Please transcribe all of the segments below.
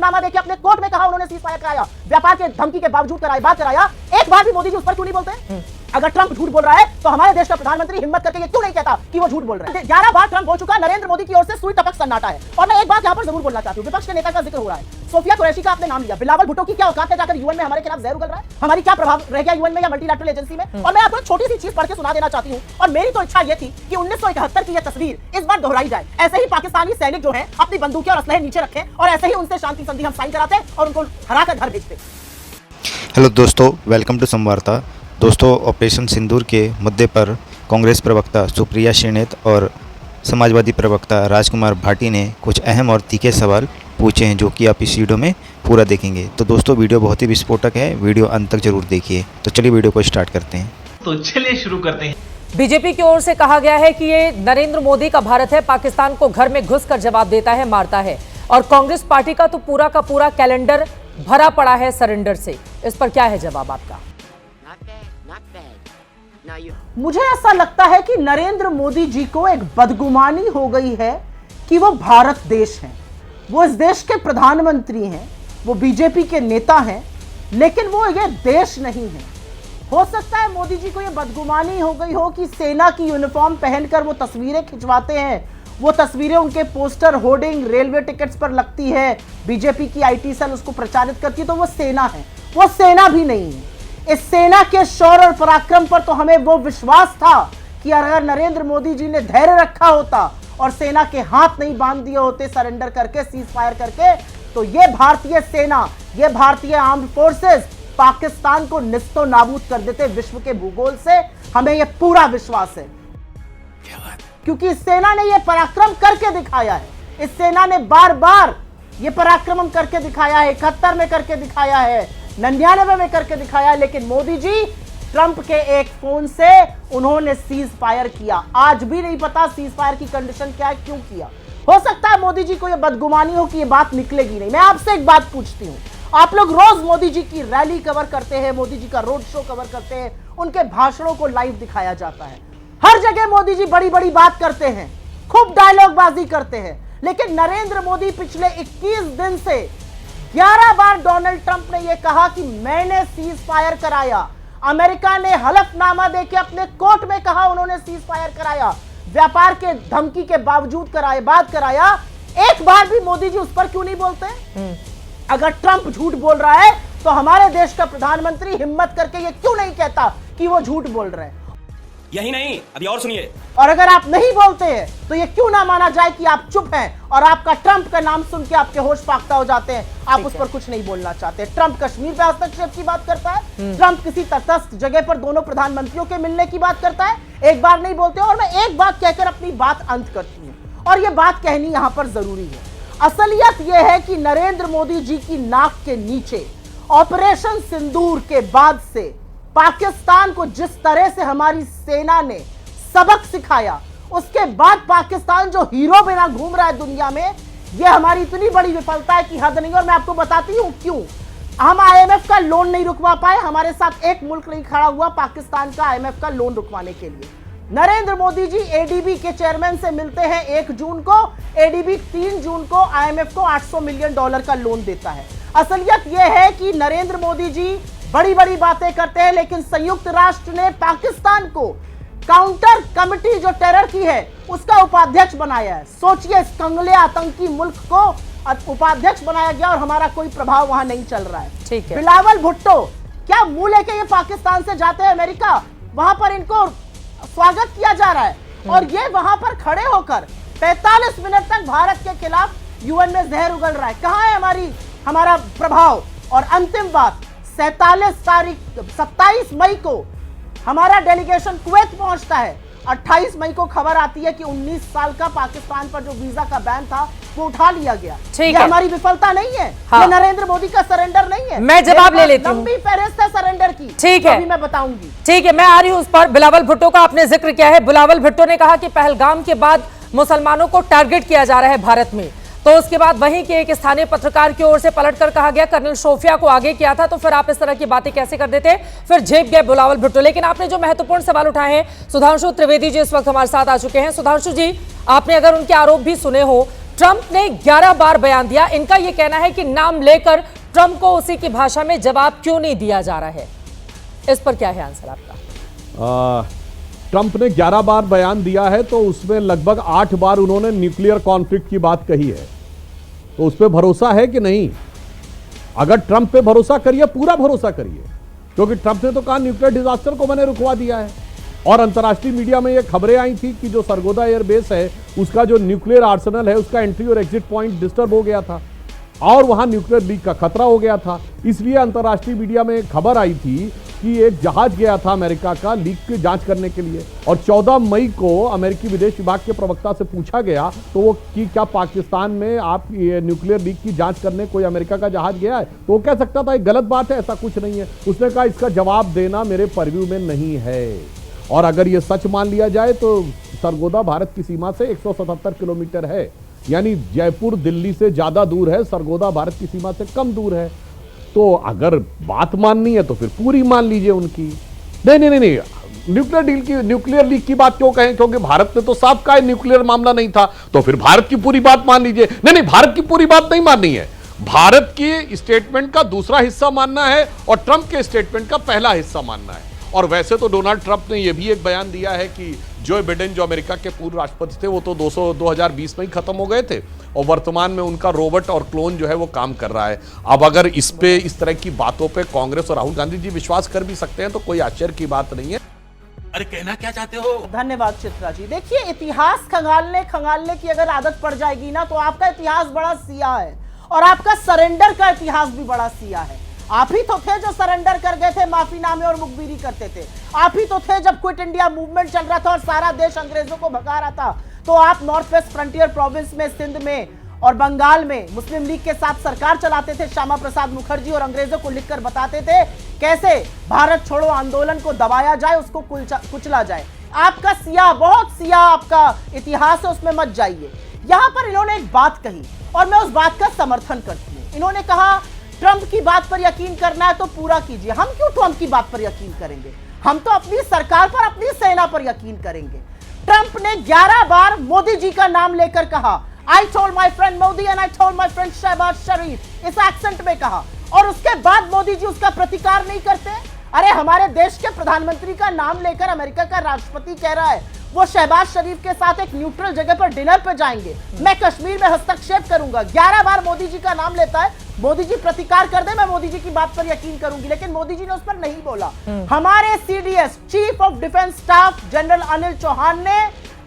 हलफनामा देके अपने कोर्ट में कहा उन्होंने सीज फायर कराया, व्यापार के धमकी के बावजूद कराया, बात कराया। एक बार भी मोदी जी उस पर क्यों नहीं बोलते? अगर ट्रंप झूठ बोल रहा है तो हमारे देश का प्रधानमंत्री हिम्मत करके ये क्यों नहीं कहता कि वो झूठ बोल रहा है? 11 बार ट्रंप बोल चुका, नरेंद्र मोदी की ओर से सुई टपक सन्नाटा है। और मैं एक बात यहां पर जरूर बोलना चाहती हूं, विपक्ष के नेता का जिक्र हो रहा है, सोफिया कुरैशी का आपने नाम लिया, बिलावल भुट्टो की क्या औकात है जाकर यूएन में हमारे खिलाफ जहर उगल रहा है? हमारी क्या प्रभाव रह गया यूएन में या मल्टीलैटरल एजेंसी में? और मैं आपको छोटी सी चीज पढ़ के सुना देना चाहती हूं, और मेरी तो इच्छा ये थी कि 1971 की यह तस्वीर इस बार दोहराई जाए। ऐसे ही पाकिस्तानी सैनिक जो है अपनी बंदूकें और असलहे नीचे रखें और ऐसे ही उनसे शांति संधि हम साइन कराते और उनको हराकर घर भेजते। हेलो दोस्तों, वेलकम टू संवार्ता। दोस्तों, ऑपरेशन सिंदूर के मुद्दे पर कांग्रेस प्रवक्ता सुप्रिया श्रीनेत और समाजवादी प्रवक्ता राजकुमार भाटी ने कुछ अहम और तीखे सवाल पूछे हैं, जो कि आप इस वीडियो में पूरा देखेंगे। तो दोस्तों, वीडियो बहुत ही विस्फोटक है, वीडियो अंत तक जरूर देखिए। तो चलिए वीडियो को स्टार्ट करते हैं। तो चलिए शुरू करते हैं। बीजेपी की ओर से कहा गया है कि ये नरेंद्र मोदी का भारत है, पाकिस्तान को घर में घुसकर जवाब देता है, मारता है। और कांग्रेस पार्टी का तो पूरा का पूरा कैलेंडर भरा पड़ा है सरेंडर से। इस पर क्या है जवाब आपका? मुझे ऐसा लगता है कि नरेंद्र मोदी जी को एक बदगुमानी हो गई है कि वो भारत देश हैं, वो इस देश के प्रधानमंत्री हैं, वो बीजेपी के नेता हैं, लेकिन वो ये देश नहीं है। हो सकता है मोदी जी को ये बदगुमानी हो गई हो कि सेना की यूनिफॉर्म पहनकर वो तस्वीरें खिंचवाते हैं, वो तस्वीरें उनके पोस्टर, होर्डिंग, रेलवे टिकट्स पर लगती है, बीजेपी की आईटी सेल उसको प्रचारित करती है, तो वो सेना है। वो सेना भी नहीं है। इस सेना के शौर्य और पराक्रम पर तो हमें वो विश्वास था कि अगर नरेंद्र मोदी जी ने धैर्य रखा होता और सेना के हाथ नहीं बांध दिए होते सरेंडर करके, सीज फायर करके, तो ये भारतीय सेना, ये भारतीय आर्म्ड फोर्सेस पाकिस्तान को निस्तो नाबूद कर देते विश्व के भूगोल से। हमें यह पूरा विश्वास है, क्योंकि इस सेना ने यह पराक्रम करके दिखाया है। इस सेना ने बार बार यह पराक्रम करके दिखाया है, 71 में करके दिखाया है, 99 में करके दिखाया है। लेकिन मोदी जी ट्रंप के एक फोन से उन्होंने सीज फायर किया। आज भी नहीं पता सीज फायर की कंडीशन क्या है, क्यों किया। हो सकता है मोदी जी को यह बदगुमानी हो कि यह बात निकलेगी नहीं। मैं आपसे एक बात पूछती हूं, आप लोग रोज मोदी जी की रैली कवर करते हैं, मोदी जी का रोड शो कवर करते हैं, उनके भाषणों को लाइव दिखाया जाता है, हर जगह मोदी जी बड़ी बड़ी बात करते हैं, खूब डायलॉगबाजी करते हैं। लेकिन नरेंद्र मोदी पिछले 21 दिन से 11 बार डोनाल्ड ट्रंप ने यह कहा कि मैंने सीज फायर कराया। अमेरिका ने हलफनामा देके अपने कोर्ट में कहा उन्होंने सीज फायर कराया, व्यापार के धमकी के बावजूद कराया, बात कराया। एक बार भी मोदी जी उस पर क्यों नहीं बोलते? अगर ट्रंप झूठ बोल रहा है तो हमारे देश का प्रधानमंत्री हिम्मत करके ये क्यों नहीं कहता कि वो झूठ बोल रहे हैं? यही नहीं, अभी और सुनिए। और अगर आप नहीं बोलते हैं तो ये क्यों ना माना जाए कि आप चुप हैं और आपका ट्रंप का नाम सुन के आपके होश फाख्ता हो जाते हैं, आप उस पर कुछ नहीं बोलना चाहते। ट्रंप कश्मीर पे हस्तक्षेप की बात करता है, ट्रंप किसी तटस्थ जगह पर दोनों प्रधानमंत्रियों के मिलने की बात करता है, एक बार नहीं बोलते। और मैं एक बात कहकर अपनी बात अंत करती हूँ, और ये बात कहनी यहां पर जरूरी है। असलियत यह है कि नरेंद्र मोदी जी की नाक के नीचे ऑपरेशन सिंदूर के बाद से पाकिस्तान को जिस तरह से हमारी सेना ने सबक सिखाया, उसके बाद पाकिस्तान जो हीरो बिना घूम रहा है दुनिया में, यह हमारी इतनी बड़ी विफलता है कि हद नहीं। और मैं आपको बताती हूं क्यों। हम आईएमएफ का लोन नहीं रुकवा पाए, हमारे साथ एक मुल्क नहीं खड़ा हुआ पाकिस्तान का आईएमएफ का लोन रुकवाने के लिए। नरेंद्र मोदी जी एडीबी के चेयरमैन से मिलते हैं 1 जून को, एडीबी 3 जून को आईएमएफ को $800 मिलियन का लोन देता है। असलियत यह है कि नरेंद्र मोदी जी बड़ी बड़ी बातें करते हैं, लेकिन संयुक्त राष्ट्र ने पाकिस्तान को काउंटर कमेटी जो टेरर की है उसका उपाध्यक्ष बनाया है। सोचिए, इस कंगले आतंकी मुल्क को उपाध्यक्ष बनाया गया और हमारा कोई प्रभाव वहां नहीं चल रहा है। ठीक है। बिलावल भुट्टो क्या मुंह लेके ये पाकिस्तान से जाते हैं अमेरिका, वहां पर इनको स्वागत किया जा रहा है, और ये वहां पर खड़े होकर 45 मिनट तक भारत के खिलाफ यूएन में जहर उगल रहा है। कहां है हमारा प्रभाव? और अंतिम बात, 27 मई को हमारा डेलीगेशन कुवैत पहुंचता है। 28 मई को खबर आती है कि 19 साल का पाकिस्तान पर जो वीजा का बैन था वो उठा लिया गया। ये हमारी विफलता नहीं है, हाँ। ये नरेंद्र मोदी का सरेंडर नहीं है। मैं जवाब ले लेती हूँ, लंबी फहरिस्त है सरेंडर की। ठीक है, अभी मैं बताऊंगी। ठीक है, मैं आ रही हूँ उस पर। बिलावल भुट्टो का आपने जिक्र किया है। बिलावल भुट्टो ने कहा कि पहलगाम के बाद मुसलमानों को टारगेट किया जा रहा है भारत में, तो उसके बाद वहीं के एक स्थानीय पत्रकार की ओर से पलटकर कहा गया कर्नल सोफिया को आगे किया था, तो फिर आप इस तरह की बातें कैसे कर देते? फिर झेप गए बिलावल भुट्टो। लेकिन आपने जो महत्वपूर्ण सवाल उठाए हैं, सुधांशु त्रिवेदी जी इस वक्त हमारे साथ आ चुके हैं। सुधांशु जी, आपने अगर उनके आरोप भी सुने हो ट्रंप ने 11 बार बयान दिया। इनका यह कहना है कि नाम लेकर ट्रंप को उसी की भाषा में जवाब क्यों नहीं दिया जा रहा है। इस पर क्या है आंसर आपका? ट्रंप ने 11 बार बयान दिया है तो उसमें लगभग 8 बार उन्होंने न्यूक्लियर कॉन्फ्लिक्ट की बात कही है। तो उस पर भरोसा है कि नहीं? अगर ट्रंप पे भरोसा करिए, पूरा भरोसा करिए, क्योंकि ट्रंप ने तो कहा न्यूक्लियर डिजास्टर को मैंने रुकवा दिया है। और अंतर्राष्ट्रीय मीडिया में ये खबरें आई थी कि जो सरगोदा एयरबेस है उसका जो न्यूक्लियर आर्सेनल है उसका एंट्री और एग्जिट पॉइंट डिस्टर्ब हो गया था और वहां न्यूक्लियर लीक का खतरा हो गया था। इसलिए अंतर्राष्ट्रीय मीडिया में एक खबर आई थी कि एक जहाज गया था अमेरिका का लीक की जांच करने के लिए, और 14 मई को अमेरिकी विदेश विभाग के प्रवक्ता से पूछा गया तो वो कि क्या पाकिस्तान में आप ये न्यूक्लियर लीक की जांच करने कोई अमेरिका का जहाज गया है, तो वो कह सकता था गलत बात है, ऐसा कुछ नहीं है। उसने कहा इसका जवाब देना मेरे परव्यू में नहीं है। और अगर ये सच मान लिया जाए तो सरगोदा भारत की सीमा से 177 किलोमीटर है, यानी जयपुर दिल्ली से ज्यादा दूर है, सरगोदा भारत की सीमा से कम दूर है। तो अगर बात माननी है तो फिर पूरी मान लीजिए उनकी। नहीं, न्यूक्लियर लीक की बात क्यों कहें, क्योंकि भारत ने तो साफ कहा न्यूक्लियर मामला नहीं था, तो फिर भारत की पूरी बात मान लीजिए। नहीं, भारत की पूरी बात नहीं माननी है, भारत की स्टेटमेंट का दूसरा हिस्सा मानना है और ट्रंप के स्टेटमेंट का पहला हिस्सा मानना है। और वैसे तो डोनाल्ड ट्रंप ने यह भी एक बयान दिया है कि जो बाइडेन जो अमेरिका के पूर्व राष्ट्रपति थे वो तो 2020 में ही खत्म हो गए थे और वर्तमान में उनका रोबोट और क्लोन जो है वो काम कर रहा है। अब अगर इस तरह की बातों पे कांग्रेस और राहुल गांधी जी विश्वास कर भी सकते हैं तो कोई आश्चर्य की बात नहीं है। अरे कहना क्या चाहते हो? धन्यवाद चित्रा जी। देखिए, इतिहास खंगालने की अगर आदत पड़ जाएगी ना तो आपका इतिहास बड़ा सियाह है और आपका सरेंडर का इतिहास भी बड़ा सियाह है। आप ही तो थे जो सरेंडर कर गए थे, माफीनामे और मुखबिरी करते थे। आप ही तो थे जब क्विट इंडिया मूवमेंट चल रहा था और सारा देश अंग्रेजों को भगा रहा था, तो आप नॉर्थ वेस्ट फ्रंटियर प्रोविंस में, सिंध में और बंगाल में मुस्लिम लीग के साथ सरकार चलाते थे श्यामा प्रसाद मुखर्जी, और अंग्रेजों को लिखकर बताते थे कैसे भारत छोड़ो आंदोलन को दबाया जाए, उसको कुचला जाए। आपका सियाह, बहुत सियाह आपका इतिहास है, उसमें मत जाइए। यहां पर इन्होंने एक बात कही और मैं उस बात का समर्थन करती हूं। इन्होंने कहा ट्रंप की बात पर यकीन करना है तो पूरा कीजिए। हम क्यों ट्रंप की बात पर यकीन करेंगे? हम तो अपनी सरकार पर, अपनी सेना पर यकीन करेंगे। ट्रंप ने 11 बार मोदी जी का नाम लेकर कहा, I told my friend Modi and I told my friend Shahbaz Sharif, इस एक्सेंट में कहा, और उसके बाद मोदी जी उसका प्रतिकार नहीं करते। अरे हमारे देश के प्रधानमंत्री का नाम लेकर अमेरिका का राष्ट्रपति कह रहा है वो शहबाज शरीफ के साथ एक न्यूट्रल जगह पर डिनर पे जाएंगे, मैं कश्मीर में हस्तक्षेप करूंगा। 11 बार मोदी जी का नाम लेता है, मोदी जी प्रतिकार कर दे, मैं मोदी जी की बात पर यकीन करूंगी, लेकिन मोदी जी ने उस पर नहीं बोला। हमारे CDS chief of defence staff general Anil Chauhan ने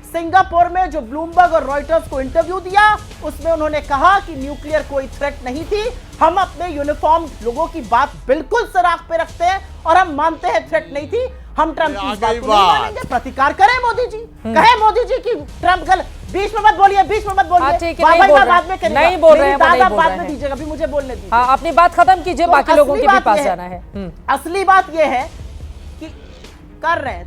सिंगापुर में जो ब्लूमबर्ग और रॉयटर्स को इंटरव्यू दिया, उसमें उन्होंने कहा कि न्यूक्लियर कोई थ्रेट नहीं थी। हम अपने यूनिफॉर्म लोगों की बात बिल्कुल सराख पे रखते हैं और हम मानते हैं थ्रेट नहीं थी। हम ट्रंप की इस बात को नहीं मानेंगे, प्रतिकार करें मोदी जी, कहे मोदी जी की ट्रंप गलत। बीच में मत बोलिए, बीच में मत बोलिए, बाद में करेंगे, नहीं बोल रहे हैं, बाद में दीजिएगा, अभी मुझे बोलने दीजिए। हाँ, अपनी बात खत्म कीजिए, बाकी लोगों के भी पास जाना है। असली बात यह है कि कर रहे हैं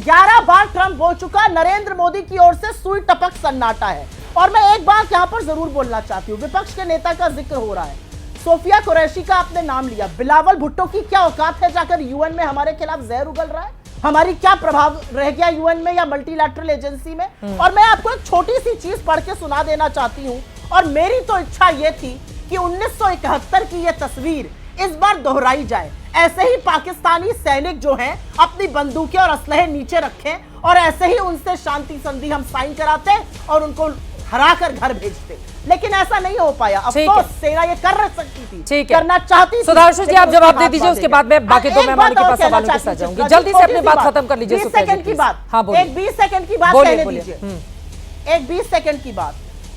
11 बार ट्रंप बोल चुका, नरेंद्र मोदी की ओर से सुई टपक सन्नाटा है। और मैं एक बात यहां पर जरूर बोलना चाहती हूं, विपक्ष के नेता का जिक्र हो रहा है, सोफिया कुरैशी का आपने नाम लिया, बिलावल भुट्टो की क्या औकात है जाकर यूएन में हमारे खिलाफ जहर उगल रहा है? हमारी क्या प्रभाव रह गया यूएन में या मल्टीलैटरल एजेंसी में? और मैं आपको एक छोटी सी चीज पढ़ के सुना देना चाहती हूं, और मेरी तो इच्छा यह थी कि 1971 की यह तस्वीर इस बार दोहराई जाए। ऐसे ही पाकिस्तानी सैनिक जो हैं अपनी बंदूकें और असलहे नीचे रखें और ऐसे ही उनसे शांति संधि हम साइन कराते और उनको हराकर घर भेजते, लेकिन ऐसा नहीं हो पाया। अफसोस, सेना ये कर सकती थी, करना चाहती थी। सुधांशु जी, आप जवाब दे दीजिए, उसके बाद मैं बाकी दो मेहमानों के पास सवालों के साथ जाऊंगी। जल्दी से अपनी बात खत्म कर लीजिए। 20 सेकंड की बात, हाँ, एक 20 सेकंड की बात कहने दीजिए, एक 20 सेकंड की बात।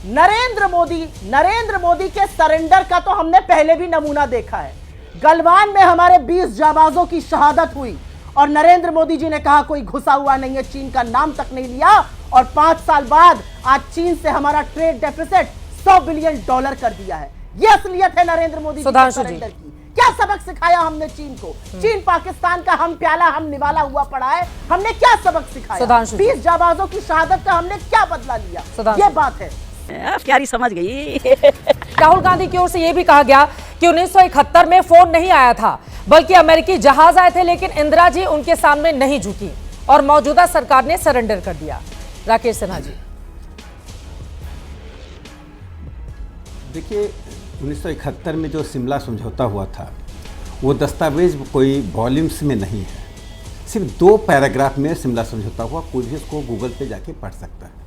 नरेंद्र मोदी के सरेंडर का तो हमने पहले भी नमूना देखा है। गलवान में हमारे 20 जाबाजों की शहादत हुई और नरेंद्र मोदी जी ने कहा कोई घुसा हुआ नहीं है, चीन का नाम तक नहीं लिया, और 5 साल बाद आज चीन से हमारा ट्रेड डेफिसिट $100 बिलियन कर दिया है। यह असलियत है नरेंद्र मोदी जी के सरेंडर की। क्या सबक सिखाया हमने चीन को? चीन पाकिस्तान का हम प्याला हम निवाला हुआ पड़ा है, हमने क्या सबक सिखाया? 20 जाबाजों की शहादत का हमने क्या बदला लिया? यह बात है। प्यारी समझ गई। राहुल गांधी की ओर से यह भी कहा गया कि 1971 में फोन नहीं आया था, बल्कि अमेरिकी जहाज आए थे, लेकिन इंदिरा जी उनके सामने नहीं झुकी और मौजूदा सरकार ने सरेंडर कर दिया। राकेश सिन्हा जी। देखिए 1971 में जो शिमला समझौता हुआ था वो दस्तावेज कोई वॉल्यूम्स में नहीं है, सिर्फ 2 पैराग्राफ में शिमला समझौता हुआ, कोई भी उसको गूगल पे जाके पढ़ सकता है।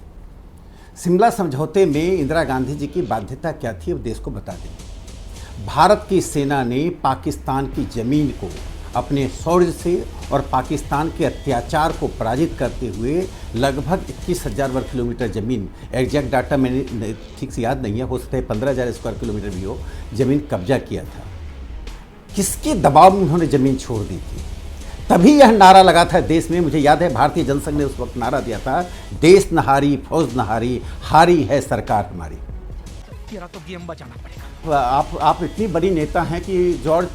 शिमला समझौते में इंदिरा गांधी जी की बाध्यता क्या थी वो देश को बता देंगे। भारत की सेना ने पाकिस्तान की ज़मीन को अपने शौर्य से और पाकिस्तान के अत्याचार को पराजित करते हुए लगभग 21,000 वर्ग किलोमीटर ज़मीन, एग्जैक्ट डाटा मैंने ठीक से याद नहीं है, हो सकता है 15,000 स्क्वायर किलोमीटर भी हो, ज़मीन कब्जा किया था। किसके दबाव में उन्होंने ज़मीन छोड़ दी थी? तभी यह नारा लगा था देश में, मुझे याद है भारतीय जनसंघ ने उस वक्त नारा दिया था, देश न हारी फौज न हारी, हारी है सरकार हमारी। तेरा तो गेम बचाना पड़ेगा। आप इतनी बड़ी नेता हैं कि जॉर्ज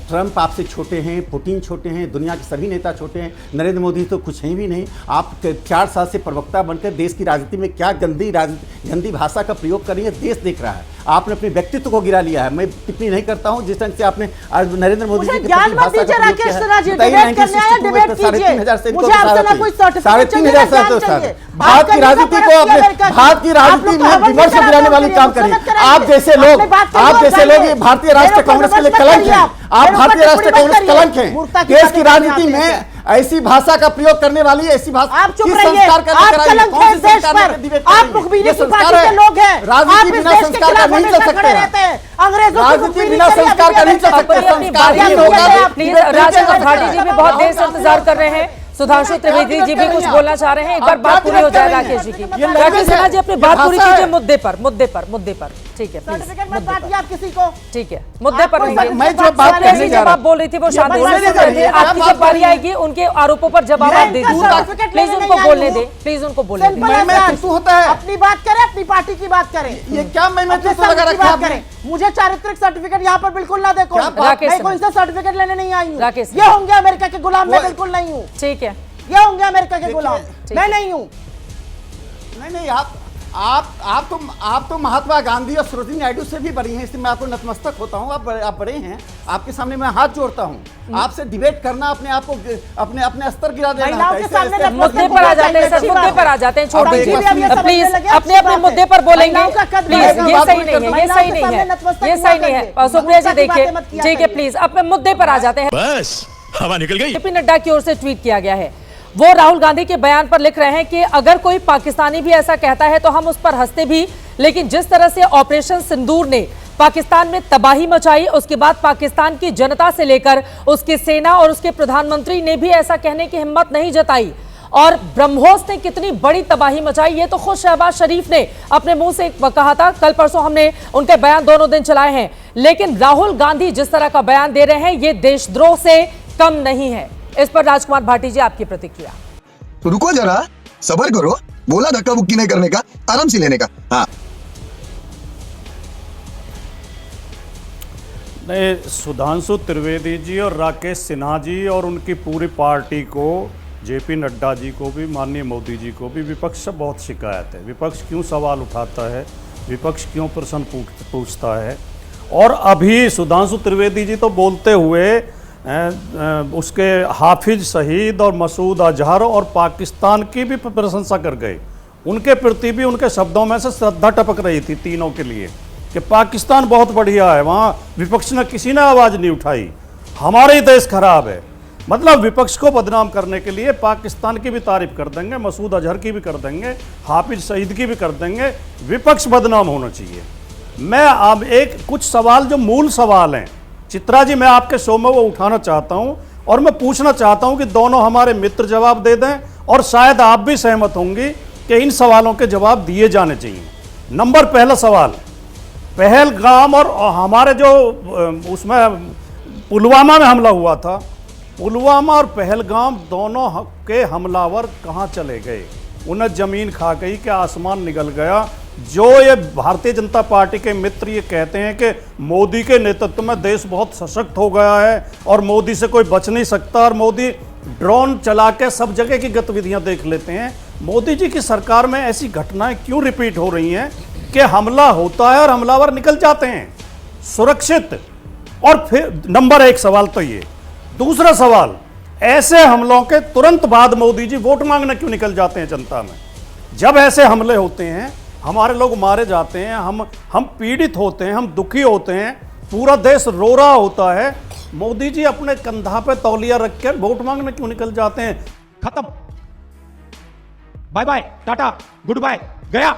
ट्रंप आपसे छोटे हैं, पुतिन छोटे हैं, दुनिया के सभी नेता छोटे हैं, नरेंद्र मोदी तो कुछ हैं भी नहीं। आप 4 साल से प्रवक्ता बनकर देश की राजनीति में क्या गंदी भाषा का प्रयोग कर रही है, देश देख रहा है। आपने अपने व्यक्तित्व को गिरा लिया है। मैं टिप्पणी नहीं करता हूं जिस ढंग से आपने आज नरेंद्र मोदी जी के ज्ञान मत दीजिए राकेश सिन्हा जी, डिबेट करने आए, डिबेट कीजिए। मुझे आपसे ना कोई सर्टिफिकेट चाहिए, ना ज्ञान चाहिए। भारत की राजनीति को अपने भारत की राजनीति में विमर्श गिराने वाली काम करिए। आप जैसे लोग भारतीय राष्ट्रीय कांग्रेस के लिए कलंक हैं। आप भारतीय राष्ट्रीय कांग्रेस कलंक हैं। देश की राजनीति में ऐसी भाषा का प्रयोग करने वाली, ऐसी भाषा आप चुप रहिए, आप कलंक है देश पर, आप मुखबिरी की पार्टी के लोग हैं, राजनीति बिना संस्कार का नहीं चल सकते, अंग्रेजों राजनीति बिना संस्कार का नहीं चल सकते। संस्कार ही होगा। प्लीज राजकुमार भाटी जी भी बहुत देर से इंतजार कर रहे हैं, सुधांशु त्रिवेदी जी भी कुछ बोलना चाह रहे हैं, एक बार बात पूरी हो जाए राकेश जी की। राकेश सिन्हा जी अपनी बात पूरी कीजिए मुद्दे पर। ठीक है प्लीज, आप किसी को, ठीक है, मुद्दे पर रहिए। मैं जो बात करने जा रहा आप बोल रही थी वो शांति से सुन रहे थे, आपकी जब बारी आएगी उनके आरोपों पर जवाब आप दे दीजिए। प्लीज उनको बोलने दें, प्लीज उनको बोलने दें। होता है अपनी बात करें, अपनी पार्टी की बात करें। ये क्या मैं बात करें, मुझे चारित्रिक सर्टिफिकेट यहाँ पर बिल्कुल ना देखो। मैं कोई से सर्टिफिकेट लेने नहीं आई हूँ। राकेश ये होंगे अमेरिका के गुलाम, मैं बिल्कुल नहीं हूँ। ठीक है, ये होंगे अमेरिका के गुलाम, मैं नहीं हूँ। नहीं, आप तो महात्मा गांधी और सरोजिनी नायडू से भी बड़ी हैं, इसलिए मैं आपको नतमस्तक होता हूँ। आप बड़े हैं, आपके सामने मैं हाथ जोड़ता हूँ। आपसे डिबेट करना अपने आप को अपने स्तर गिरा देना। मुद्दे पर आ जाते हैं सर, मुद्दे पर आ जाते हैं, छोड़ दीजिए प्लीज, अपने मुद्दे पर बोलेंगे प्लीज। ये सही नहीं है, ये सही नहीं है, ये सही नहीं है। सुप्रिया जी देखिए, ठीक है प्लीज, अपने मुद्दे पर आ जाते हैं। बस हवा निकल गई। जेपी नड्डा की ओर से ट्वीट किया गया है, वो राहुल गांधी के बयान पर लिख रहे हैं कि अगर कोई पाकिस्तानी भी ऐसा कहता है तो हम उस पर हंसते भी, लेकिन जिस तरह से ऑपरेशन सिंदूर ने पाकिस्तान में तबाही मचाई, उसके बाद पाकिस्तान की जनता से लेकर उसकी सेना और उसके प्रधानमंत्री ने भी ऐसा कहने की हिम्मत नहीं जताई। और ब्रह्मोस ने कितनी बड़ी तबाही मचाई ये तो खुद शहबाज शरीफ ने अपने मुंह से कहा था। कल परसों हमने उनके बयान दोनों दिन चलाए हैं, लेकिन राहुल गांधी जिस तरह का बयान दे रहे हैं ये देशद्रोह से कम नहीं है। इस पर राजकुमार भाटी जी आपकी प्रतिक्रिया। रुको जरा, सब्र करो, बोला धक्का बुक्की नहीं करने का, आराम से लेने का। हाँ नहीं, सुधांशु त्रिवेदी जी और राकेश सिन्हा जी और उनकी पूरी पार्टी को, जेपी नड्डा जी को भी, माननीय मोदी जी को भी विपक्ष से बहुत शिकायत है। विपक्ष क्यों सवाल उठाता है, विपक्ष क्यों प्रश्न पूछता है। और अभी सुधांशु त्रिवेदी जी तो बोलते हुए उसके हाफिज सईद और मसूद अजहर और पाकिस्तान की भी प्रशंसा कर गए। उनके प्रति भी उनके शब्दों में से श्रद्धा टपक रही थी तीनों के लिए कि पाकिस्तान बहुत बढ़िया है, वहाँ विपक्ष ने किसी ने आवाज़ नहीं उठाई, हमारे देश खराब है। मतलब विपक्ष को बदनाम करने के लिए पाकिस्तान की भी तारीफ कर देंगे, मसूद अजहर की भी कर देंगे, हाफिज सईद की भी कर देंगे, विपक्ष बदनाम होना चाहिए। मैं अब कुछ सवाल जो मूल सवाल हैं चित्रा जी, मैं आपके शो में वो उठाना चाहता हूं और मैं पूछना चाहता हूं कि दोनों हमारे मित्र जवाब दे दें और शायद आप भी सहमत होंगी कि इन सवालों के जवाब दिए जाने चाहिए। नंबर पहला सवाल, पहलगाम और हमारे जो उसमें पुलवामा में हमला हुआ था, पुलवामा और पहलगाम दोनों के हमलावर कहाँ चले गए? उन्हें जमीन खा गई कि आसमान निगल गया? जो ये भारतीय जनता पार्टी के मित्र ये कहते हैं कि मोदी के नेतृत्व में देश बहुत सशक्त हो गया है और मोदी से कोई बच नहीं सकता और मोदी ड्रोन चला के सब जगह की गतिविधियां देख लेते हैं, मोदी जी की सरकार में ऐसी घटनाएं क्यों रिपीट हो रही हैं कि हमला होता है और हमलावर निकल जाते हैं सुरक्षित? और फिर नंबर एक सवाल तो ये। दूसरा सवाल, ऐसे हमलों के तुरंत बाद मोदी जी वोट मांगने क्यों निकल जाते हैं जनता में? जब ऐसे हमले होते हैं हमारे लोग मारे जाते हैं, हम पीड़ित होते हैं, हम दुखी होते हैं, पूरा देश रो रहा होता है। मोदी जी अपने कंधा पे तौलिया रख के वोट मांगने क्यों निकल जाते हैं? खत्म, bye bye, tata, goodbye, गया।